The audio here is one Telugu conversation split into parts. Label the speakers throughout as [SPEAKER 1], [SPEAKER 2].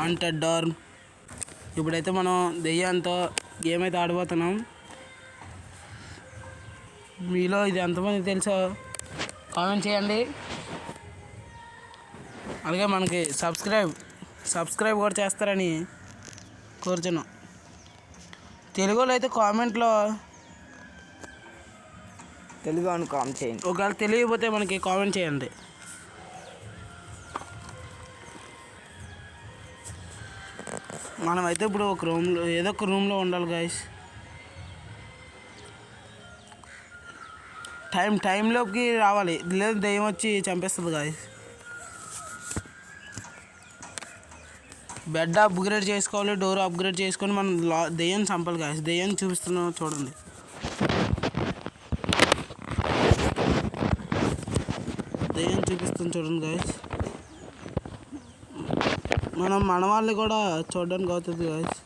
[SPEAKER 1] Haunted dorm. ఇప్పుడైతే మనం దెయ్యంతో గేమ్ అయితే ఆడిపోతున్నాం. మీలో ఇది ఎంతమంది తెలుసో కామెంట్ చేయండి. అలాగే మనకి సబ్స్క్రైబ్ కూడా చేస్తారని కోరుచున్నాం. తెలుగులో అయితే కామెంట్లో
[SPEAKER 2] తెలుగు అని కామెంట్ చేయండి.
[SPEAKER 1] ఒకవేళ తెలియకపోతే మనకి కామెంట్ చేయండి. మనమైతే ఇప్పుడు ఒక రూమ్లో ఏదో ఒక రూమ్లో ఉండాలి గాయస్. టైంలోకి రావాలి, లేదు దెయ్యం వచ్చి చంపేస్తుంది గాయస్. బెడ్ అప్గ్రేడ్ చేసుకోవాలి, డోర్ అప్గ్రేడ్ చేసుకొని మనం దెయ్యం చంపాలి గాయస్. దెయ్యం చూపిస్తున్నాం చూడండి. దెయ్యం చూపిస్తుంది చూడండి గాయస్. మన వాళ్ళని కూడా చూడడానికి అవుతుంది గాయస్.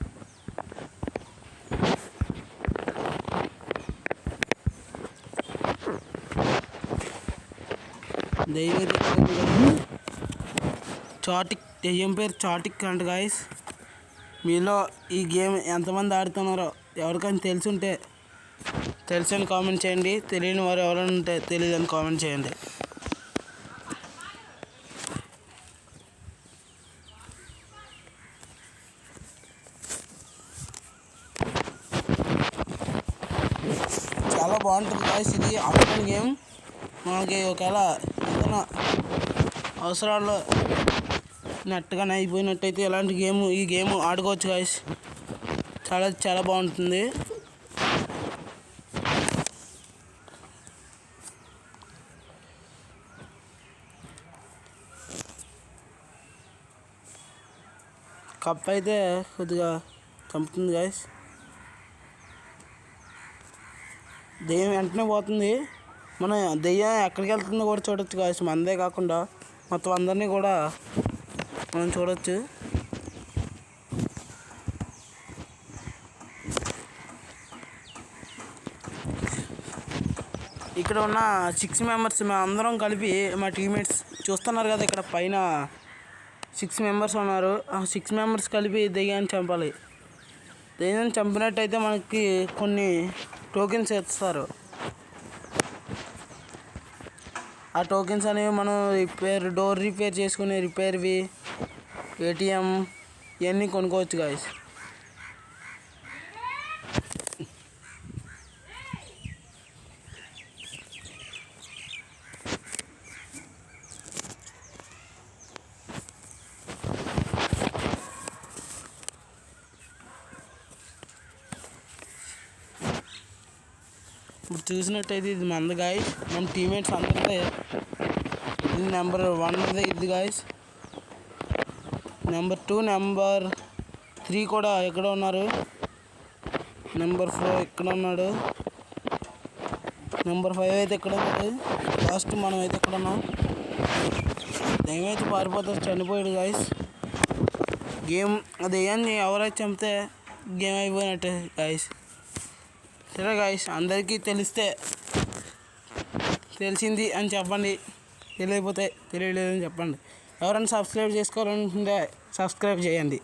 [SPEAKER 1] దెయ్యం పేరు చాటిక్ అంట గాయస్. మీలో ఈ గేమ్ ఎంతమంది ఆడుతున్నారో ఎవరికైనా తెలుసని కామెంట్ చేయండి. తెలియని వారు ఎవరైనా ఉంటే తెలియదని కామెంట్ చేయండి. చాలా బాగుంటుంది గాయస్. ఇది ఆన్లైన్ గేమ్. మనకి ఒకవేళ ఏదైనా అవసరాల్లో నెట్గానే అయిపోయినట్టయితే ఈ గేమ్ ఆడుకోవచ్చు గాయస్. చాలా బాగుంటుంది. కప్ అయితే కొద్దిగా చంపుతుంది గాయస్. దెయ్యం వెంటనే పోతుంది. మనం దెయ్యం ఎక్కడికి వెళ్తుందో కూడా చూడొచ్చు గాయస్. మనదే కాకుండా మొత్తం అందరినీ కూడా మనం చూడొచ్చు. ఇక్కడ ఉన్న 6 మెంబర్స్ మేము అందరం కలిపి మా టీమ్మేట్స్ చూస్తున్నారు కదా, ఇక్కడ పైన 6 మెంబర్స్ ఉన్నారు. ఆ 6 మెంబర్స్ కలిపి దెయ్యాన్ని చంపాలి. దెయ్యాన్ని చంపినట్టయితే మనకి కొన్ని టోకెన్స్ ఇస్తారు. ఆ టోకెన్స్ అనేవి మనం డోర్ రిపేర్ చేసుకునే రిపేర్వి, ఏటీఎం ఇవన్నీ కొనుక్కోవచ్చు గాయస్. ఇప్పుడు చూసినట్టయితే ఇది మంది గాయస్. మన టీమ్మేట్స్ అందరితో ఇది నెంబర్ 1 ఇది గాయస్. నెంబర్ 2 నెంబర్ 3 కూడా ఎక్కడ ఉన్నారు. నెంబర్ 4 ఇక్కడ ఉన్నాడు. నెంబర్ 5 అయితే ఇక్కడ ఉన్నాడు. లాస్ట్ మనం అయితే ఇక్కడ ఉన్నాం. దెయ్యమైతే పారిపోతారు, చనిపోయాడు గాయస్. గేమ్ అది ఏమని ఎవరైతే చంపితే గేమ్ అయిపోయినట్టే గాయస్. సరే గాయస్, అందరికీ తెలిసింది అని చెప్పండి. తెలియకపోతే తెలియలేదని చెప్పండి. ఎవరైనా సబ్స్క్రైబ్ చేసుకోవాలనుకుంటే సబ్స్క్రైబ్ చేయండి.